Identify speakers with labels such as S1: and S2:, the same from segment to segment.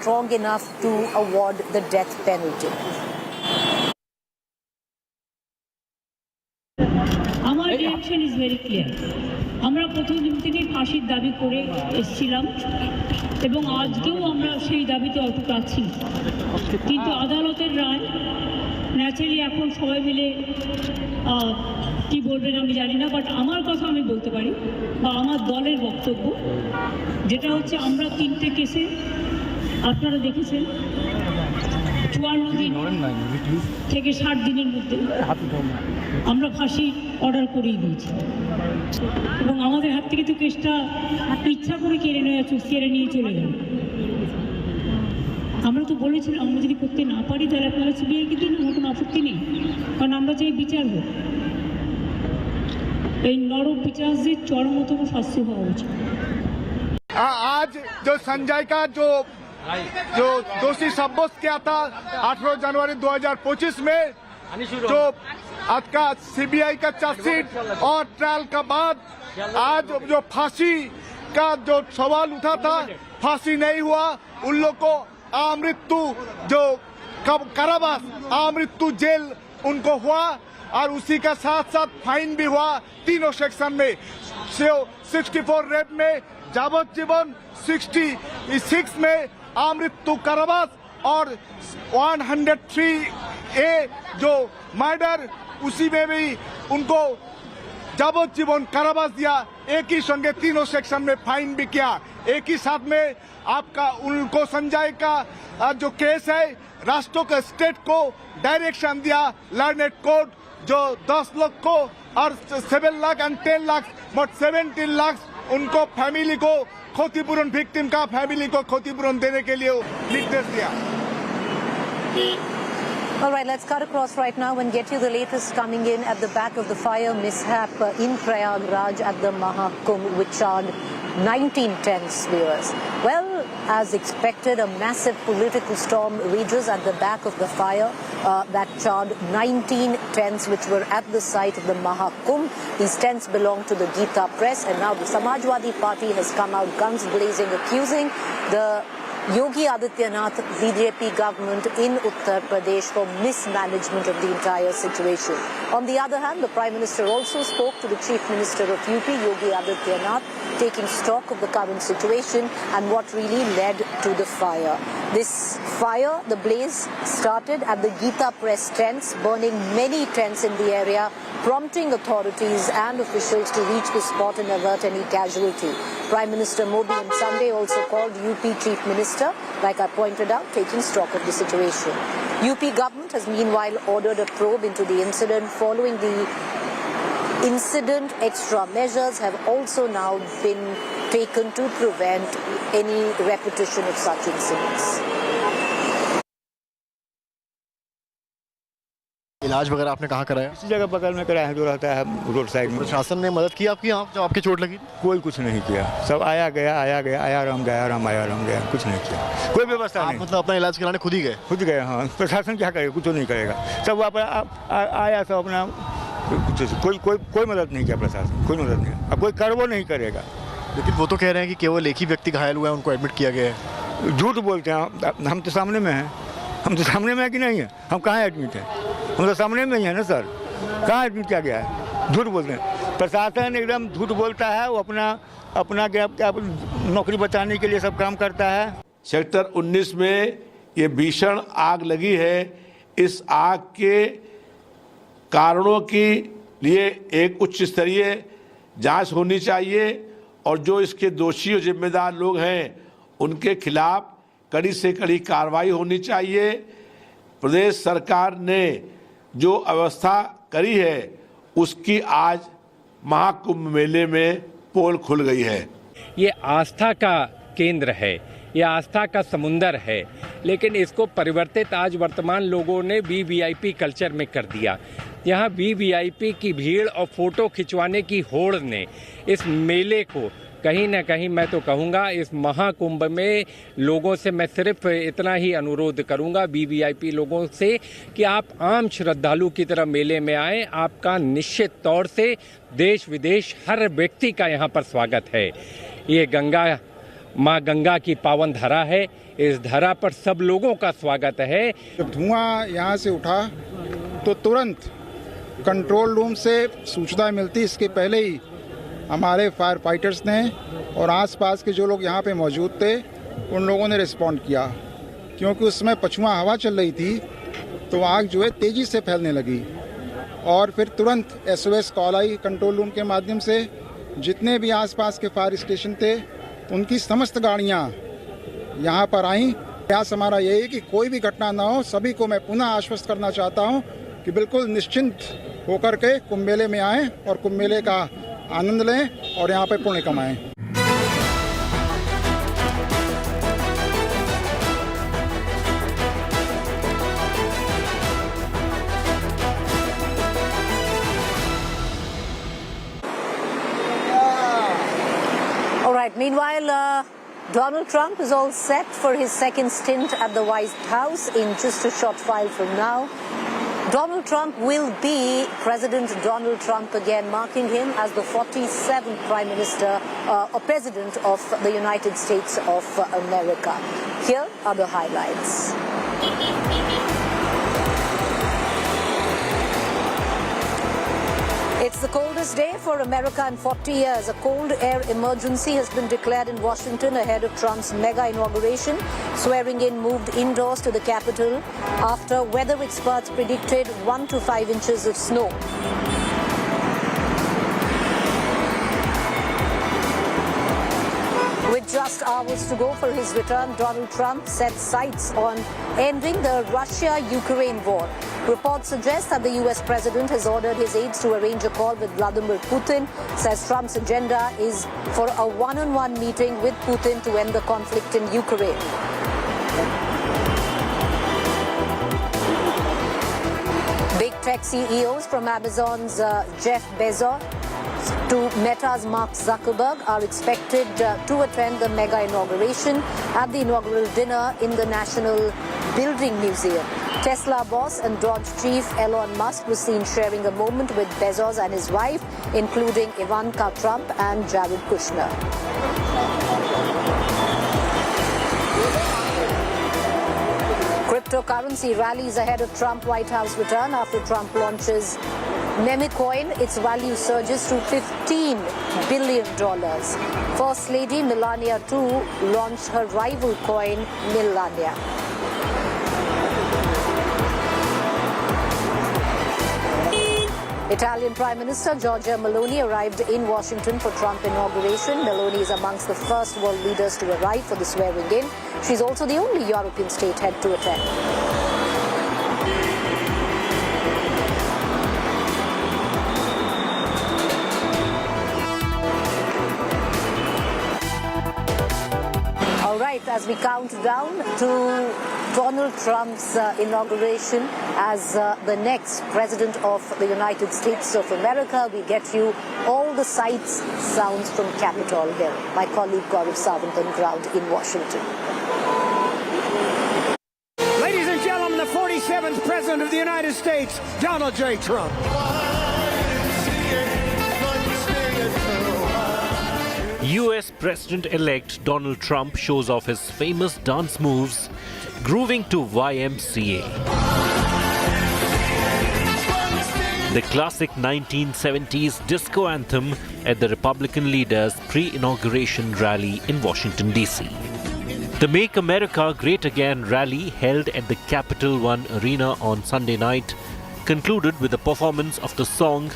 S1: strong enough to award the death penalty.
S2: Our reaction is very clear. আমরা প্রথম দিন থেকেই ফাঁসির দাবি করে এসেছিলাম এবং আজকেও আমরা সেই দাবিতে অটুট আছি, কিন্তু আদালতের রায় ন্যাচারালি এখন সবাই মিলে কি বলবেন আমি জানি না, বাট আমার কথা আমি বলতে পারি বা আমার দলের বক্তব্য যেটা হচ্ছে, আমরা 3টে কেসে আপনারা দেখেছেন 54 দিন থেকে 60 দিনের মধ্যে আমরা ফাঁসি অর্ডার করেই দিয়েছি এবং আমাদের হাত থেকে তো কেসটা ইচ্ছা করে কেড়ে নিয়ে চলে গেল। আমরা তো বলেছিলাম আমরা যদি করতে না পারি তাহলে আপনারা সিবিআইকে দিন, আমার কোনো আপত্তি নেই, কারণ আমরা চাই বিচার হোক। এই নরক বিচারদের চরমতম শাস্তি হওয়া উচিত।
S3: आज जो संजय का जो दोषी साब्यस्त किया था 18 जनवरी 2025 में, जो आज का सीबीआई का चार्जशीट और ट्रायल का बाद आज जो फांसी का जो सवाल उठा था, फांसी नहीं हुआ, उन लोग को मृत्यु जो कारावास मृत्यु जेल उनको हुआ और उसी का साथ साथ फाइन भी हुआ तीनों सेक्शन में। 64 रेप में जावज्जीवन, 66 में मृत्यु कारावास और 103A जो मर्डर, उसी में भी उनको जावज्जीवन कारावास दिया। एक ही संगे तीनों सेक्शन में फाइन भी किया। एक ही साथ में आपका उनको संजय का जो केस है, राष्ट्रों के स्टेट को डायरेक्शन दिया लर्नेड कोर्ट, जो 10 लाख को और 7 लाख एंड 10 लाख मोट 17 लाख उनको फैमिली को क्षतिपूरण, विक्टिम का फैमिली को क्षतिपूरण देने के लिए निर्देश दिया।
S1: All right, let's cut across right now and get you the latest coming in at the back of the fire mishap in Prayagraj at the Mahakumbh, which charred 19 tents, viewers. Well, as expected, a massive political storm rages at the back of the fire that charred 19 tents which were at the site of the Mahakumbh. These tents belong to the Gita Press, and now the Samajwadi Party has come out guns blazing, accusing the Yogi Adityanath BJP government in Uttar Pradesh for mismanagement of the entire situation. On the other hand, the Prime Minister also spoke to the Chief Minister of UP, Yogi Adityanath, taking stock of the current situation and what really led to the fire. This fire, the blaze, started at the Gita Press tents, burning many tents in the area, prompting authorities and officials to reach the spot and avert any casualty. Prime Minister Modi on Sunday also called UP Chief Minister, like I pointed out, taking stock of the situation. UP government has meanwhile ordered a probe into the incident. Following the incident, extra measures have also now been taken to prevent any repetition of such incidents.
S4: इलाज वगैरह आपने कहाँ कराया?
S5: इसी जगह बगल में कराया है जो रहता है रोड साइड में।
S4: प्रशासन ने मदद की आपकी यहाँ जब आपकी चोट लगी?
S5: कोई कुछ नहीं किया, सब आया गया, आया राम गया, कुछ नहीं किया, कोई व्यवस्था नहीं।
S4: मतलब अपना इलाज कराने खुद ही गए?
S5: खुद गए, हाँ। प्रशासन क्या करेगा? कुछ नहीं करेगा, सब आया सब अपना, कोई मदद नहीं किया प्रशासन, कोई मदद नहीं, अब कोई वो नहीं करेगा।
S4: लेकिन वो तो कह रहे हैं कि केवल एक ही व्यक्ति घायल हुआ है, उनको एडमिट किया गया है।
S5: झूठ बोलते हैं, हम तो सामने में हैं, हम तो सामने में है कि नहीं है? हम कहाँ एडमिट हैं? हम तो सामने में ही है ना सर, कहाँ एडमिट किया गया है? झूठ बोलते हैं, प्रशासन एकदम झूठ बोलता है, वो अपना नौकरी बचाने के लिए सब काम करता है।
S6: सेक्टर 19 में ये भीषण आग लगी है। इस आग के कारणों के लिए एक उच्च स्तरीय जांच होनी चाहिए और जो इसके दोषी और जिम्मेदार लोग हैं उनके खिलाफ कड़ी से कड़ी कार्रवाई होनी चाहिए। प्रदेश सरकार ने जो व्यवस्था करी है उसकी आज महाकुंभ मेले में पोल खुल गई है।
S7: ये आस्था का केंद्र है, ये आस्था का समुंदर है, लेकिन इसको परिवर्तित आज वर्तमान लोगों ने वीवीआईपी कल्चर में कर दिया। यहाँ वीवीआईपी की भीड़ और फोटो खिंचवाने की होड़ ने इस मेले को कहीं ना कहीं, मैं तो कहूँगा इस महाकुंभ में लोगों से मैं सिर्फ इतना ही अनुरोध करूँगा, वीवीआईपी लोगों से, कि आप आम श्रद्धालु की तरह मेले में आएँ। आपका निश्चित तौर से देश विदेश हर व्यक्ति का यहाँ पर स्वागत है। ये गंगा, माँ गंगा की पावन धरा है, इस धरा पर सब लोगों का स्वागत है।
S8: जब धुआं यहाँ से उठा तो तुरंत कंट्रोल रूम से सूचना मिलती, इसके पहले ही हमारे फायर फाइटर्स ने और आसपास के जो लोग यहाँ पे मौजूद थे उन लोगों ने रिस्पॉन्ड किया। क्योंकि उसमें पछुआ हवा चल रही थी तो आग जो है तेज़ी से फैलने लगी और फिर तुरंत SOS कॉल आई कंट्रोल रूम के माध्यम से। जितने भी आसपास के फायर स्टेशन थे उनकी समस्त गाड़ियाँ यहाँ पर आईं। प्रयास हमारा यही है कि कोई भी घटना ना हो। सभी को मैं पुनः आश्वस्त करना चाहता हूँ कि बिल्कुल निश्चिंत होकर के कुंभ मेले में आएँ और कुंभ मेले का आनंद लें और यहाँ पे पुण्य कमाएं।
S1: All right. Meanwhile, Donald Trump is all set for his second stint at the White House in just a short while from now. Donald Trump will be President Donald Trump again, marking him as the 47th Prime Minister or President of the United States of America. Here are the highlights. It's the coldest day for America in 40 years. A cold air emergency has been declared in Washington ahead of Trump's mega inauguration. Swearing in moved indoors to the Capitol after weather experts predicted 1 to 5 inches of snow. With just hours to go for his return, Donald Trump set sights on ending the Russia-Ukraine war. Reports suggest that the US president has ordered his aides to arrange a call with Vladimir Putin. Says Trump's agenda is for a one-on-one meeting with Putin to end the conflict in Ukraine. Big tech CEOs from Amazon's Jeff Bezos to Meta's Mark Zuckerberg are expected to attend the mega inauguration at the inaugural dinner in the National Building Museum. Tesla boss and Dodge chief Elon Musk was seen sharing a moment with Bezos and his wife, including Ivanka Trump and Jared Kushner. Cryptocurrency rallies ahead of Trump White House return after Trump launches Memecoin. Its value surges to $15 billion. First Lady Melania too launched her rival coin, Melania. Italian Prime Minister Giorgia Meloni arrived in Washington for Trump inauguration. Meloni is amongst the first world leaders to arrive for the swearing-in. She's also the only European state head to attend. All right, as we count down to Donald Trump's inauguration as the next President of the United States of America, we get you all the sights, sounds from Capitol Hill. My colleague Gaurav Sawant on ground in Washington.
S9: Ladies and gentlemen, the 47th President of the United States, Donald J. Trump.
S10: US President-elect Donald Trump shows off his famous dance moves, grooving to YMCA. The classic 1970s disco anthem at the Republican leader's pre-inauguration rally in Washington, D.C. The Make America Great Again rally held at the Capital One Arena on Sunday night concluded with a performance of the song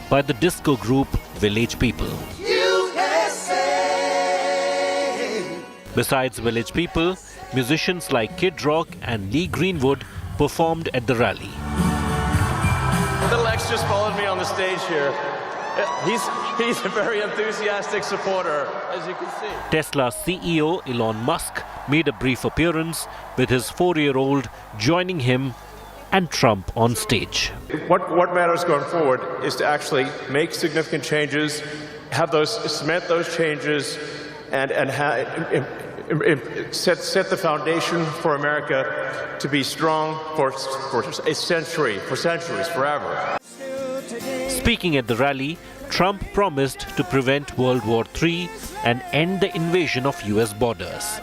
S10: by the disco group Village People. Besides Village People, musicians like Kid Rock and Lee Greenwood performed at the rally.
S11: Little X just followed me on the stage here. He's a very enthusiastic supporter, as you can see.
S10: Tesla CEO Elon Musk made a brief appearance with his 4-year-old joining him and Trump on stage.
S11: What matters going forward is to actually make significant changes, cement those changes, and set the foundation for America to be strong for a century, for centuries, forever.
S10: Speaking at the rally, Trump promised to prevent World War III and end the invasion of US borders.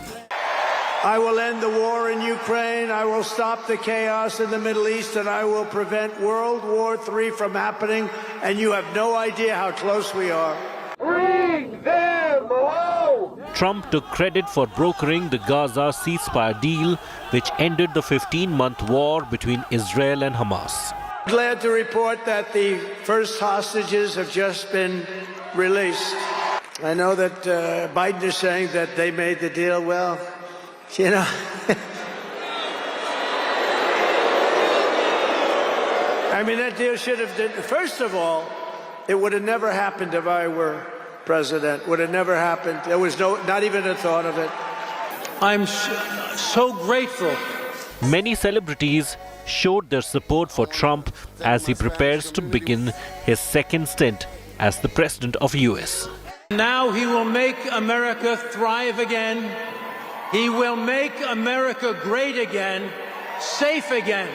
S9: I will end the war in Ukraine. I will stop the chaos in the Middle East, and I will prevent World War III from happening. And you have no idea how close we are. Bring them home!
S10: Trump took credit for brokering the Gaza ceasefire deal, which ended the 15-month war between Israel and Hamas.
S9: Glad to report that the first hostages have just been released. I know that Biden is saying that they made the deal. Well, you know, I mean, that deal should have done. First of all, it would have never happened if I were president. Would have never happened. There was not even a thought of it.
S12: I'm so grateful.
S10: Many celebrities showed their support for Trump as he prepares to begin his second stint as the president of US.
S12: Now he will make America thrive again. He will make America great again, safe again.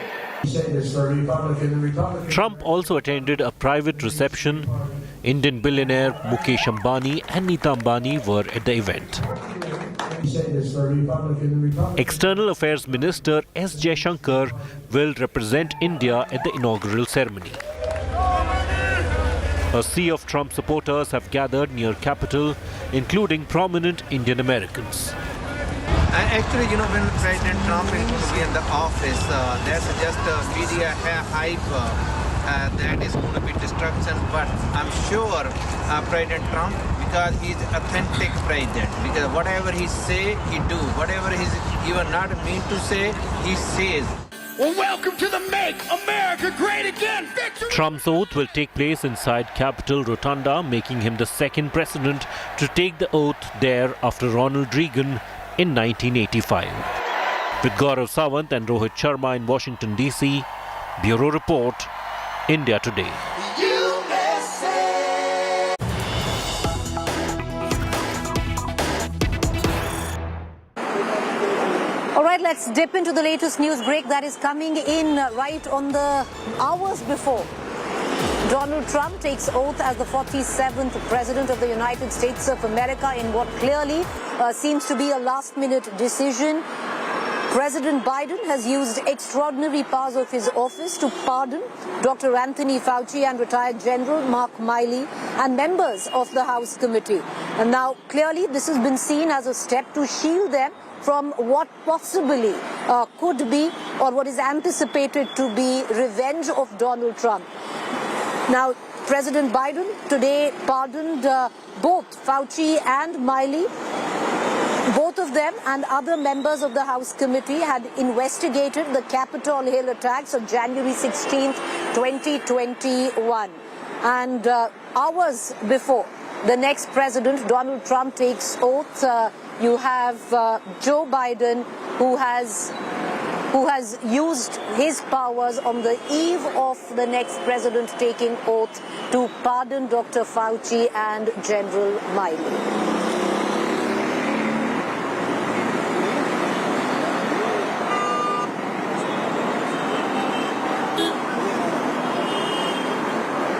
S10: Trump also attended a private reception. Indian billionaire Mukesh Ambani and Neeta Ambani were at the event. External Affairs Minister S. Jaishankar will represent India at the inaugural ceremony. A sea of Trump supporters have gathered near Capitol, including prominent Indian Americans.
S13: Actually, you know, when President Trump is in the office, there's just a media hype that is going to be destruction. But I'm sure President Trump, because he's authentic president, because whatever he say, he do. Whatever he's even not mean to say, he says.
S9: Well, welcome to the Make America Great Again victory!
S10: Trump's oath will take place inside Capitol Rotunda, making him the second president to take the oath there after Ronald Reagan in 1985. With Gaurav Sawant and Rohit Sharma in Washington, D.C., Bureau Report, India Today.
S1: All right, let's dip into the latest news break that is coming in right on the hours before. Donald Trump takes oath as the 47th President of the United States of America in what clearly seems to be a last-minute decision. President Biden has used extraordinary powers of his office to pardon Dr. Anthony Fauci and retired General Mark Milley and members of the House Committee. And now, clearly, this has been seen as a step to shield them from what possibly could be or what is anticipated to be revenge of Donald Trump. Now, President Biden today pardoned both Fauci and Milley. Both of them and other members of the House Committee had investigated the Capitol Hill attacks on January 16th, 2021. And hours before the next president, Donald Trump, takes oath, you have Joe Biden, who has used his powers on the eve of the next president taking oath to pardon Dr. Fauci and General Milley.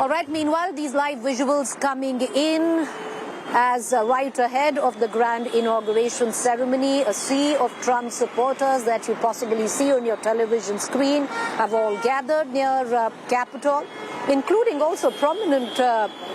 S1: All right, meanwhile, these live visuals coming in as right ahead of the grand inauguration ceremony, a sea of Trump supporters that you possibly see on your television screen have all gathered near Capitol, including also prominent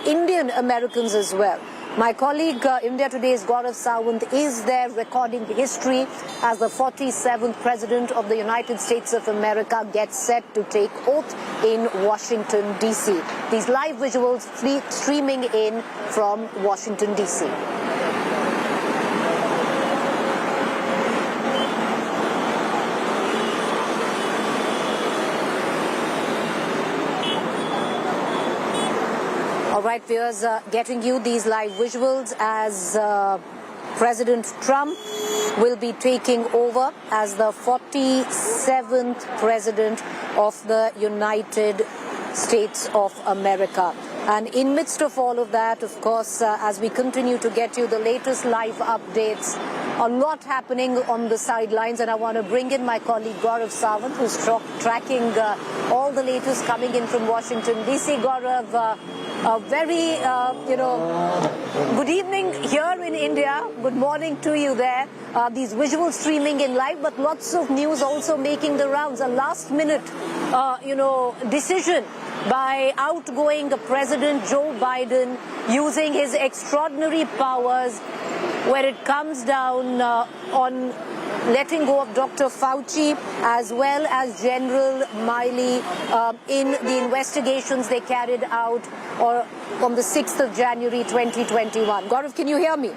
S1: Indian Americans as well. My colleague, India Today's Gaurav Sawant, is there recording history as the 47th President of the United States of America gets set to take oath in Washington, D.C. These live visuals streaming in from Washington, D.C. All right, viewers, getting you these live visuals as President Trump will be taking over as the 47th President of the United States of America. And in midst of all of that, of course, as we continue to get you the latest live updates A lot happening on the sidelines, and I want to bring in my colleague Gaurav Sawant, who's tracking all the latest coming in from Washington, D.C. Gaurav, a very, good evening here in India. Good morning to you there. These visuals streaming in live, but lots of news also making the rounds. A last-minute, decision by outgoing President Joe Biden using his extraordinary powers, where it comes down on letting go of Dr. Fauci as well as General Miley in the investigations they carried out on the 6th of January 2021. Gaurav, can you hear me?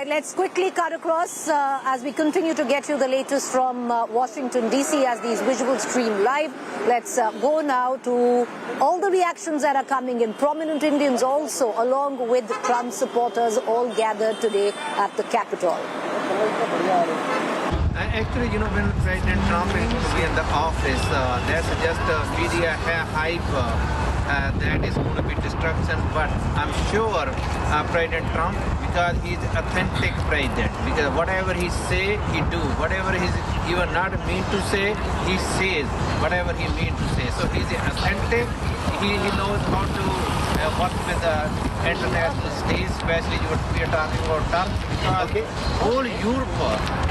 S1: Let's quickly cut across as we continue to get you the latest from Washington, D.C. as these visuals stream live. Let's go now to all the reactions that are coming in. Prominent Indians also, along with Trump supporters, all gathered today at the Capitol.
S13: Actually, when President Trump is in the office, there's just media hype that is going to be destruction. But I'm sure President Trump, because he's authentic president, because whatever he say, he do. Whatever he's even not mean to say, he says whatever he mean to say. So he's authentic. He knows how to work with the international stage, especially we are talking about Turkey, because whole Europe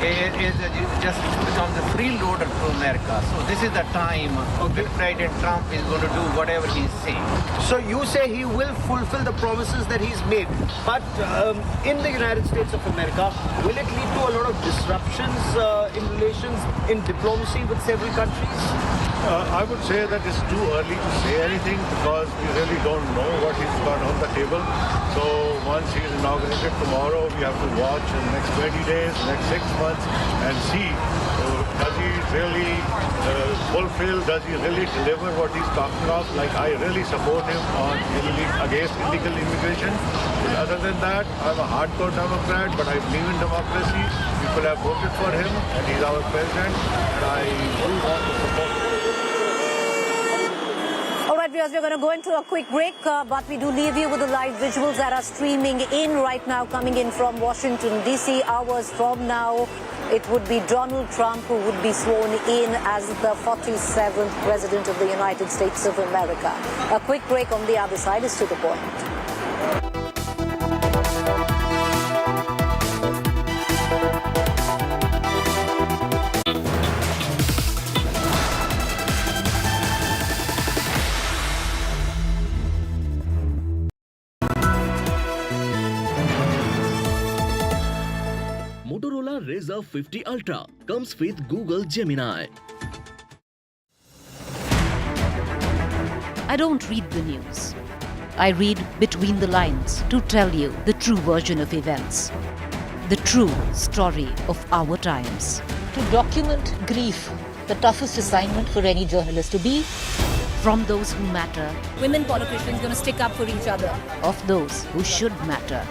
S13: is just becomes a freeloader to America. So this is the time when President Trump is going to do whatever he's saying.
S14: So you say he will fulfill the promises that he's made, but in the United States of America, will it lead to a lot of disruptions in relations, in diplomacy with several countries?
S3: I would say that it's too early to say anything because we really don't know what he's got on the table. So once he's inaugurated tomorrow, we have to watch in the next 20 days, next 6 months and see does he really fulfill, does he really deliver what he's talking of? Like, I really support him on against illegal immigration. But other than that, I'm a hardcore Democrat, but I believe in democracy. People have voted for him and he's our president, and I do want to support him.
S1: All right, viewers, we're going to go into a quick break, but we do leave you with the live visuals that are streaming in right now, coming in from Washington, D.C. Hours from now, it would be Donald Trump who would be sworn in as the 47th President of the United States of America. A quick break. On the other side is To The Point.
S15: Motorola Razr 50 Ultra comes with Google Gemini.
S16: I don't read the news. I read between the lines to tell you the true version of events, the true story of our times.
S1: To document grief, the toughest assignment for any journalist to be.
S16: From those who matter,
S1: Women politicians going to stick up for each other.
S16: Of those who should matter,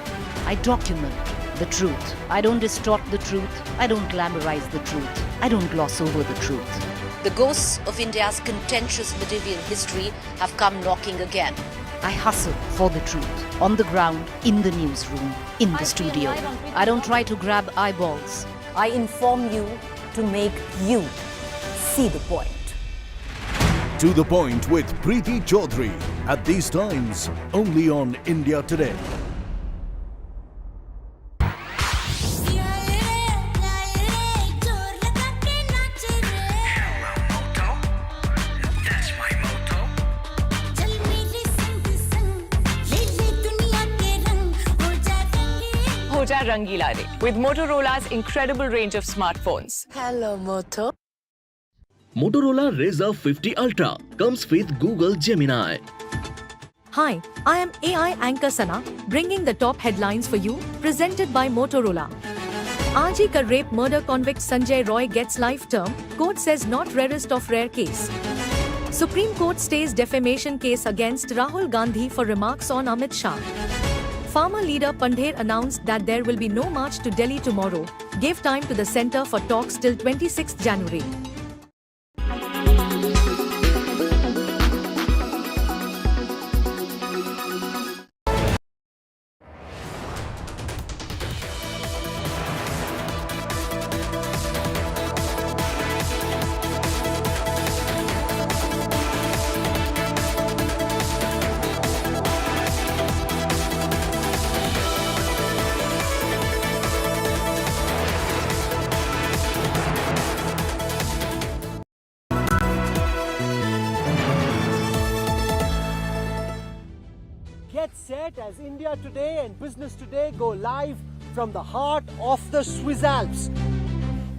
S16: I document the truth. I don't distort the truth. I don't glamorize the truth. I don't gloss over the truth.
S1: The ghosts of India's contentious medieval history have come knocking again.
S16: I hustle for the truth. On the ground, in the newsroom, in the studio. I don't try to grab eyeballs.
S1: I inform you to make you see the point.
S17: To the Point with Preeti Choudhry. At these times, only on India Today.
S18: Rangila Re with Motorola's incredible range of smartphones.
S1: Hello, Moto.
S15: Motorola Razr 50 Ultra comes with Google Gemini.
S19: Hi, I am AI anchor Sana, bringing the top headlines for you, presented by Motorola. RG ka rape murder convict Sanjay Roy gets life term, court says not rarest of rare case. Supreme Court stays defamation case against Rahul Gandhi for remarks on Amit Shah. Farmer leader Pandher announced that there will be no march to Delhi tomorrow, gave time to the centre for talks till 26 January.
S20: as India Today and Business Today go live from the heart of the Swiss Alps.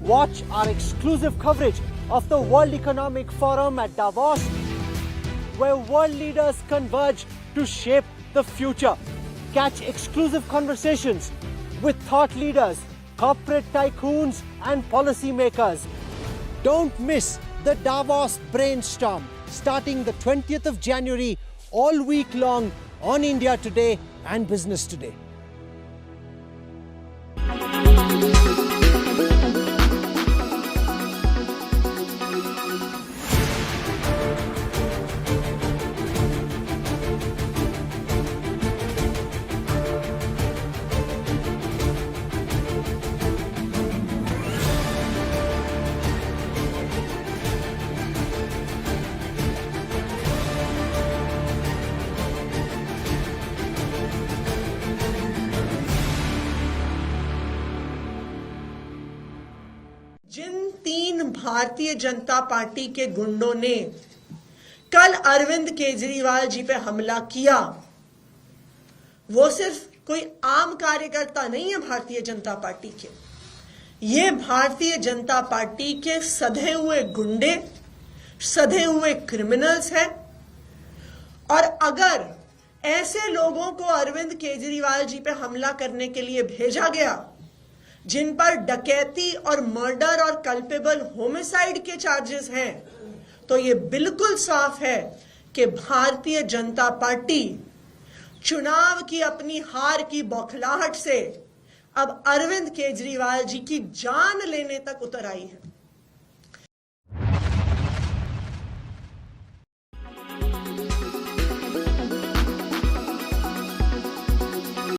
S20: Watch our exclusive coverage of the World Economic Forum at Davos, where world leaders converge to shape the future. Catch exclusive conversations with thought leaders, corporate tycoons and policymakers. Don't miss the Davos Brainstorm starting the 20th of January all week long on India Today and Business Today.
S21: Jin 3 Bharatiya Janata party के गुंडों ने कल अरविंद केजरीवाल जी पे हमला किया, वो सिर्फ कोई आम कार्यकर्ता नहीं है भारतीय जनता पार्टी के। ये भारतीय जनता पार्टी के सधे हुए गुंडे, सधे हुए क्रिमिनल्स हैं। और अगर ऐसे लोगों को अरविंद केजरीवाल जी पे हमला करने के लिए भेजा गया, जिन पर डकैती और मर्डर और कल्पेबल होमिसाइड के चार्जेस हैं, तो ये बिल्कुल साफ है कि भारतीय जनता पार्टी चुनाव की अपनी हार की बौखलाहट से अब अरविंद केजरीवाल जी की जान लेने तक उतर आई है।